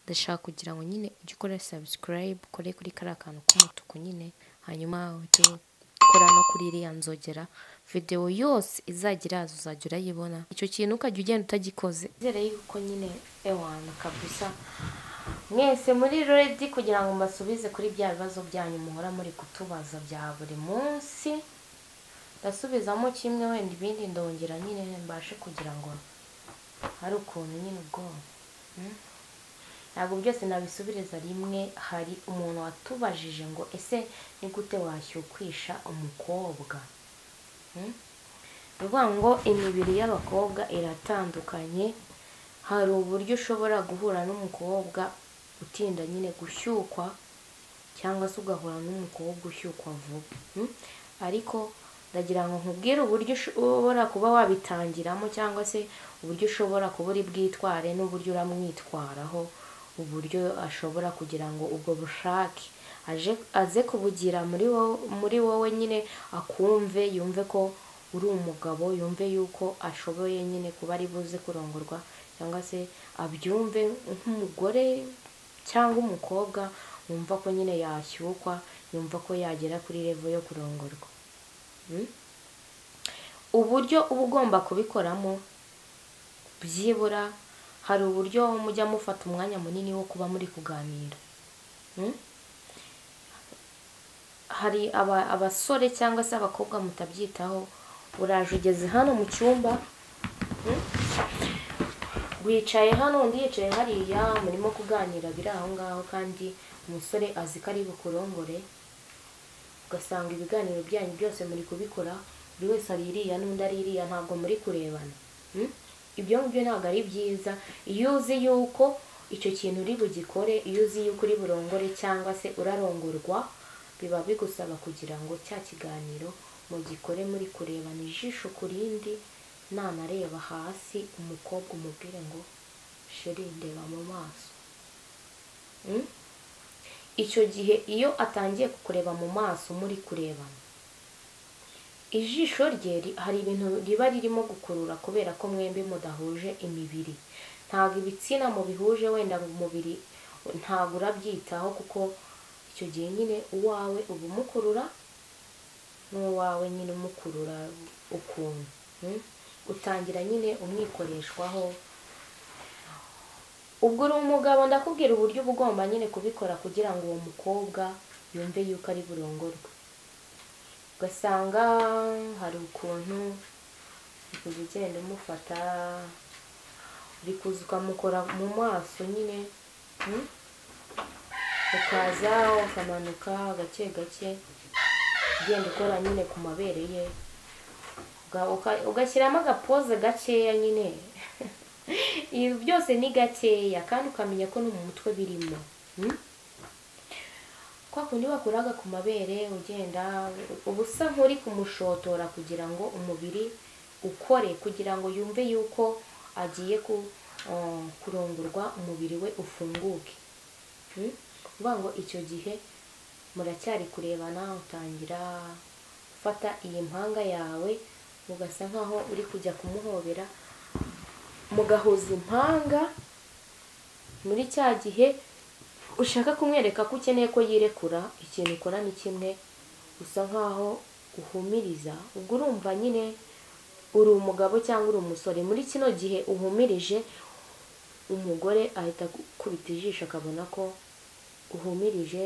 ndashaka kugira ngo nyine ujye ukora subscribe, ukore kuri kariya kantu k'umutuku nyine, hanyuma ujye ukora no kuri iriya nzogera, video yose izajya iraza uzajya urayibona. Icyo kintu ukajya ugenda utagikoze, nizere yuko nyine ewana kabisa mwese muri ready kugira ngo mbasubize kuri bya bibazo byanyu muhora muri kutubaza bya buri munsi. Ndasubizamo kimwe, wenda ibindi ndongera nyine mbashe kugira ngo hari ukuntu nyine ubwonko ntabwo byose nabisubiriza rimwe. Hari umuntu watubajije ngo ese ni gute washyukwisha umukobwa? Bivuga ngo imibiri y'abakobwa iratandukanye. Hari uburyo ushobora guhura n'umukobwa utinda nyine gushyukwa, cyangwa se ugahura n'umukobwa ushyukwa vuba. Ariko ndagira ngo nkubwire uburyo ushobora kuba wabitangiramo, cyangwa se uburyo ushobora kuba uri bwitware n'uburyo uramwitwaraho, uburyo ashobora kugira ngo ubwo bushake aze kubugira muri wowe nyine, akumve yumve ko uri umugabo, yumve yuko ashoboye nyine kuba ari buze kurongorwa, cyangwa se abyumve nk'umugore cyangwa umukobwa wumva ko nyine yashyukwa, yumva ko yagera kuri level yo kurongorwa. Uburyo uba ugomba kubikoramo, byibura hari uburyo mujya mufata umwanya munini wo kuba muri kuganira. Hari abasore cyangwa se abakobwa mutabyitaho, uraje ugeze hano mu cyumba, wicaye hano undi yicaye hariya, murimo kuganira biri aho ngaho, kandi umusore azi ko ari bukurongore, ugasanga ibiganiro byanyu byose muri kubikora, buri wese ari iriya n'undi ari iriya, ntabwo muri kurebana. Ibyo ngibyo ntabwo ari byiza. Iyo uzi yuko icyo kintu uri bugikore, iyo uzi yuko uri burongore cyangwa se urarongorwa, biba bigusaba kugira ngo cya kiganiro mugikore muri kurebana ijisho ku rindi, nanareba hasi umukobwa umubwire ngo sheri ndeba mu maso. Icyo gihe iyo atangiye kukureba mu maso muri kurebana, ijisho rye hari ibintu riba ririmo gukurura, kubera ko mwembi mudahuje imibiri. Ntabwo ibitsina mubihuje, wenda mu mubiri ntabwo urabyitaho, kuko icyo gihe nyine uwawe uba umukurura n'uwawe nyine umukurura ukuntu. Utangira nyine umwikoreshwaho. Ubwo uri umugabo ndakubwira uburyo uba ugomba nyine kubikora kugira ngo uwo mukobwa yumve yuko ari burongorwe. Ugasanga hari ukuntu uri ugenda umufata, uri kuza ukamukora mu maso nyine, ukaza ukamanuka gake gake ugenda ukora nyine ku mabere ye, ugashyiramo agapoze gakeya nyine. Ibi byose ni gakeya, kandi ukamenya ko no mu mutwe birimo. Kwa kundi bakuraga ku mabere, ugenda ubusa nk'uri kumushotora kugira ngo umubiri ukore, kugira ngo yumve yuko agiye kurongorwa, umubiri we ufunguke. Uvuga ngo icyo gihe muracyari kurebana, utangira ufata iyi mpanga yawe, ugasa nkaho uri kujya kumuhobera, mugahuza impanga. Muri cya gihe ushaka kumwereka ko ukeneye ko yirekura, ikintu ukora ni kimwe, usa nkaho uhumiriza. Ubwo urumva nyine uri umugabo cyangwa uri umusore. Muri kino gihe uhumirije, umugore ahita akubita ijisho akabona ko uhumirije,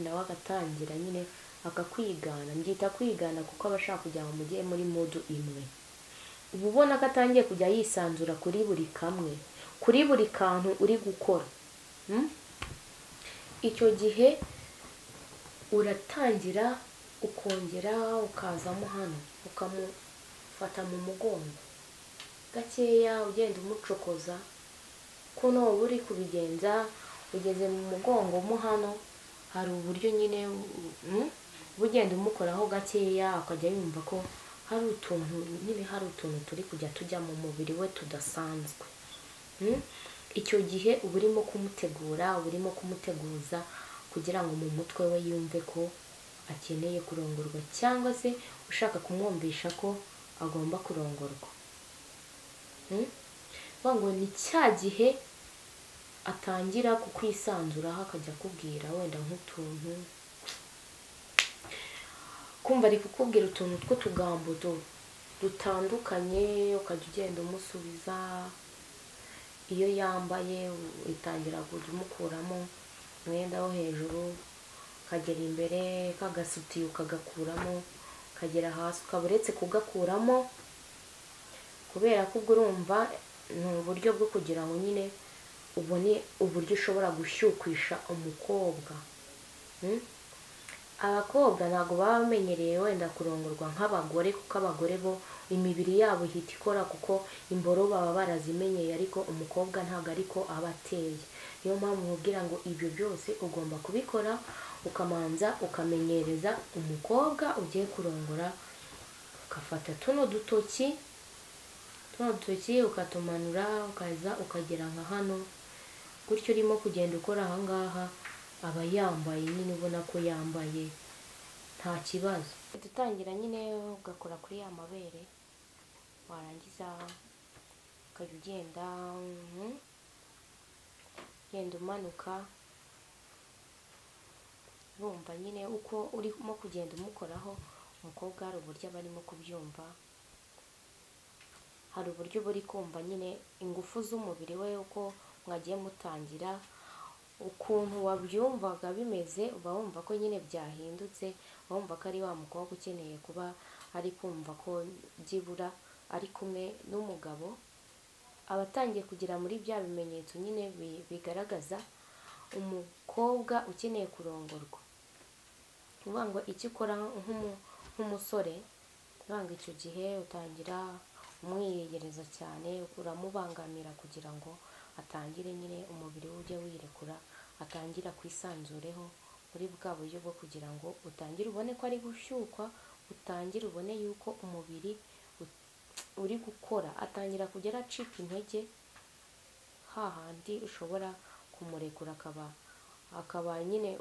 nawe agatangira nyine akakwigana. Mbyita kwigana kuko aba ashaka kugira ngo mujye muri modu imwe. Uba ubona ko atangiye kujya yisanzura kuri buri kamwe, kuri buri kantu uri gukora. Icyo gihe uratangira ukongera ukazamo hano, ukamufata mu mugongo gakeya, ugenda umucokoza. Kuno uba uri kubigenza, ugeze mu mugongo mo hano, hari uburyo nyine ugenda umukoraho gakeya, akajya yumva ko hari utuntu nyine, hari utuntu turi kujya tujya mu mubiri we tudasanzwe. Icyo gihe uba urimo kumutegura, uba urimo kumuteguza kugira ngo mu mutwe we yumve ko akeneye kurongorwa, cyangwa se ushaka kumwumvisha ko agomba kurongorwa. Ngo ni cya gihe atangira kukwisanzuraho akajya akubwira wenda nk'utuntu, kumva ari kukubwira utuntu tw'utugambo dutandukanye, ukajya ugenda umusubiza. Iyo yambaye itangira kujya umukuramo umwenda wo hejuru, ukagera imbere kagasutiye ukagakuramo, ukagera hasi ukaba uretse kugakuramo, kubera ko ubwo urumva ni uburyo bwo kugira ngo nyine ubone uburyo ushobora gushyukwisha umukobwa. Abakobwa ntabwo baba bamenyereye wenda kurongorwa nk'abagore, kuko abagore bo imibiri yabo ihita ikora, kuko imboro baba barazimenyeye, ariko umukobwa ntabwo ariko aba ateye. Niyo mpamvu nkubwira ngo ibyo byose ugomba kubikora, ukamanza ukamenyereza umukobwa ugiye kurongora. Ugafata tuno dutoki ukatumanura, ukaza ukagera nka hano gutyo, urimo kugenda ukora ahangaha aba yambaye nyine, ubona ko yambaye nta kibazo. Dutangira nyine ugakora kuri ya mabere, warangiza ukajya ugenda umanuka. Urumva nyine uko urimo kugenda umukoraho, umukobwa hari uburyo aba arimo kubyumva, hari uburyo uba uri kumva nyine ingufu z'umubiri we, uko mwagiye mutangira, ukuntu wabyumvaga bimeze, uba wumva ko nyine byahindutse, wumva ko ari wa mukobwa ukeneye kuba ari kumva ko byibura ari kumwe n'umugabo. Aba atangiye kugera muri bya bimenyetso nyine bigaragaza umukobwa ukeneye kurongorwa. Uvuga ngo icyo ukora nk'umusore, uvuga ngo icyo gihe utangira umwiyegereza cyane, uramubangamira kugira ngo atangire nyine umubiri we ujye wirekura, atangira kwisanzureho muri bwa buryo bwo kugira ngo utangire ubone ko ari gushyukwa, utangire ubone yuko umubiri uri gukora, atangira kugera acika intege, hahandi ushobora kumurekura akaba nyine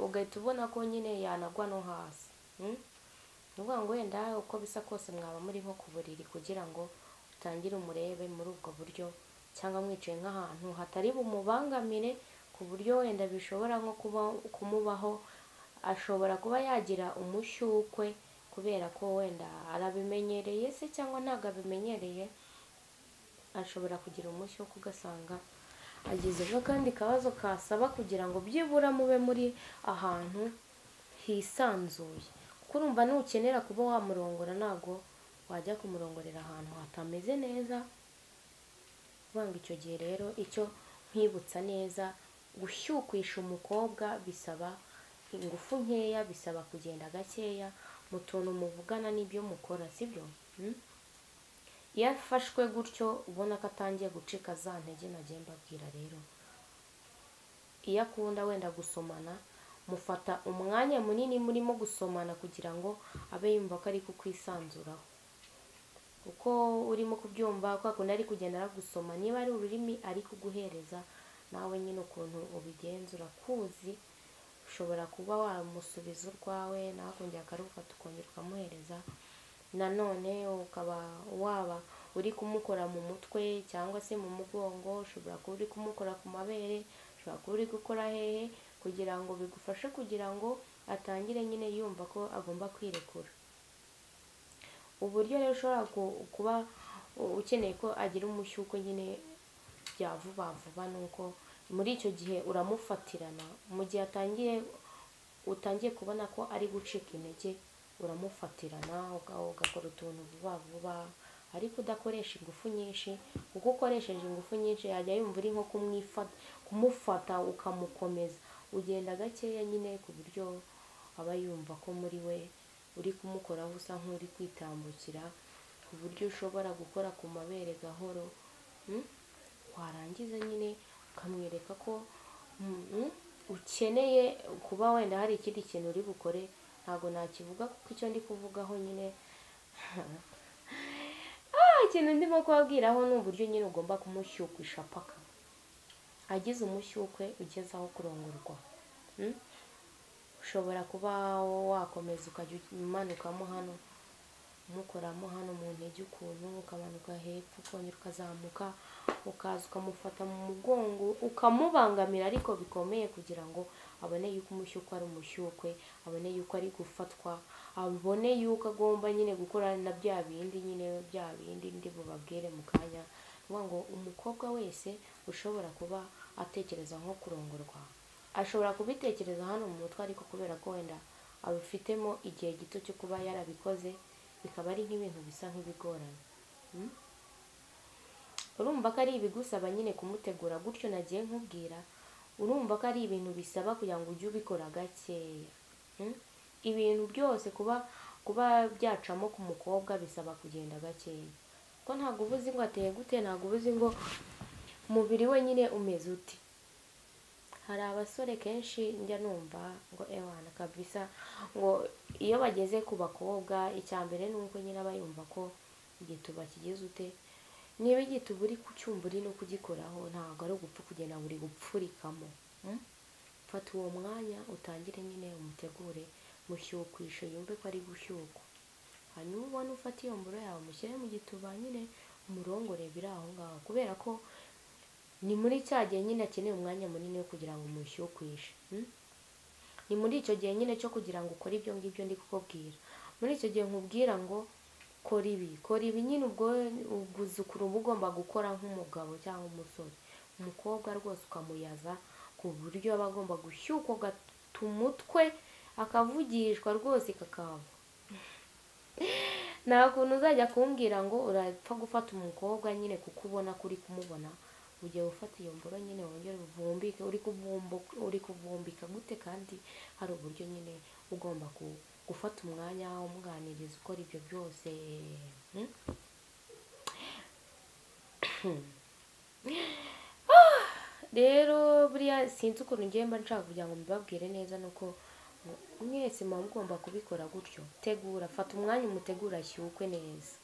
ugahita ubona ko nyine yanagwa no hasi. Uvuga ngo wenda uko bisa kose mwaba muri nko ku buriri, kugira ngo utangire umurebe muri ubwo buryo, cyangwa mwicaye nk'ahantu hatari bumubangamire, ku buryo wenda bishobora nko kumubaho, ashobora kuba yagira umushyukwe kubera ko wenda arabimenyereye se cyangwa ntabwo abimenyereye, ashobora kugira umushyukwe ugasanga agize akandi kabazo kasaba kugira ngo byibura mube muri ahantu hisanzuye. Kuko urumva nukenera kuba wamurongora, ntabwo wajya kumurongorera ahantu hatameze neza. Vanga icyo gihe rero icyo nkwibutsa neza, gushyukwisha umukobwa bisaba ingufu nkeya, bisaba kugenda gakeya mu tuntu muvugana n'ibyo mukora, sibyo? Iyo afashwe gutyo ubona ko atangiye gucika za ntege nagiye mbabwira, rero iyo akunda wenda gusomana, mufata umwanya munini murimo gusomana kugira ngo abe yumva ko ari kukwisanzuraho. Uko urimo kubyumva, kwa kundi ari kugenda aragusoma, niba ari ururimi ari kuguhereza, nawe nyine ukuntu ubigenzura kuzi, ushobora kuba wamusubiza urwawe, nawe akongera akarufata ukongera ukamuhereza. Nanone ukaba waba uri kumukora mu mutwe cyangwa se mu mugongo, ushobora kuba uri kumukora ku mabere, ushobora kuba uri gukora hehe, kugira ngo bigufashe kugira ngo atangire nyine yumva ko agomba kwirekura. Uburyo rero ushobora kuba ukeneye ko agira umushyuko nyine bya vuba vuba, nuko muri icyo gihe uramufatirana. Mu gihe utangiye kubona ko ari gucika intege, uramufatirana ugakora utuntu vuba vuba, ariko udakoresha ingufu nyinshi, kuko ukoresheje ingufu nyinshi yajya yumva uri nko kumufata ukamukomeza. Ugenda gakeya nyine ku buryo aba yumva ko muri we uri kumukoraho usa nk'uri kwitambukira, ku buryo ushobora gukora ku mabere gahoro, warangiza nyine ukamwereka ko ukeneye kuba wenda hari ikindi kintu uri bukore. Ntabwo nakivuga kuko icyo ndi kuvugaho nyine ikintu ndimo kubabwiraho ni uburyo nyine ugomba kumushyukwisha paka agize umushyukwe ugeze aho kurongorwa. Ushobora kuba wakomeza ukajya umanukamo hano umukoramo hano mu ntege ukuntu, ukamanuka hepfo ukongera ukazamuka, ukaza ukamufata mu mugongo ukamubangamira ariko bikomeye, kugira ngo abone yuko umushyukwe ari umushyukwe, abone yuko ari gufatwa, abone yuko agomba nyine gukora na bya bindi ndi bubabwire mu kanya. Ngo umukobwa wese ushobora kuba atekereza nko kurongorwa ashobora kubitekereza hano mu mutwe, ariko kubera ko wenda abifitemo igihe gito cyo kuba yarabikoze, bikaba ari nk'ibintu bisa nk'ibigoranye. Urumva ko ari ibigusaba nyine kumutegura gutyo nagiye nkubwira, urumva ko ari ibintu bisaba kugira ngo ujye ubikora gakeya. Ibintu byose kuba byacamo ku mukobwa bisaba kugenda gakeya, ko ntabwo ubuzi ngo ateye gute, ntabwo ubuzi ngo umubiri we nyine umeze uti. Hari abasore kenshi njya numva ngo ewana kabisa, ngo iyo bageze ku bakobwa icya mbere ni uko nyine aba yumva ko igituba kigeze ute, niba igituba uri kucyumva uri no kugikoraho, ntabwo ari ugupfa kugenda buri gupfurikamo. Fata uwo mwanya utangire nyine umutegure, mushyukwishe yumve ko ari gushyukwa, hanyuma ubona ufata iyo mburo yawe mushyire mu gituba nyine umurongore biri aho ngaho, kubera ko ni muri cya gihe nyine akeneye umwanya munini wo kugira ngo umushyukwishe. Ni muri icyo gihe nyine cyo kugira ngo ukore ibyo ngibyo ndi kukubwira. Muri icyo gihe nkubwira ngo kora ibi nyine, ubwo ubwuzukuru uba ugomba gukora nk'umugabo cyangwa umusore. Umukobwa rwose ukamuyaza ku buryo aba agomba gushyukwa, ugata umutwe akavugishwa rwose kakava. Nta kuntu uzajya kumbwira ngo urapfa gufata umukobwa nyine kuko ubona ko uri kumubona, ugiye ufata iyo mburo nyine wongere uvumbike, uri kuvumbika gute, kandi hari uburyo nyine ugomba gufata umwanya umuganiriza ukora ibyo byose. Rero buriya sinzi ukuntu ngiye mba nshaka kugira ngo mbibabwire neza, nuko mwese muba mugomba kubikora gutyo. Tegura, fata umwanya umutegura ashyukwe neza.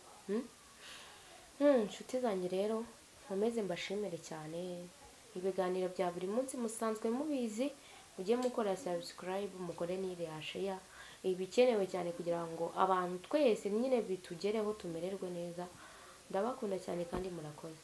Inshuti zanjye rero nkomeze mbashimire cyane, ibiganiro bya buri munsi musanzwe mubizi, mujye mukora subscribe, mukore n'iriya share, ibikenewe cyane kugira ngo abantu twese nyine bitugereho tumererwe neza. Ndabakunda cyane kandi murakoze.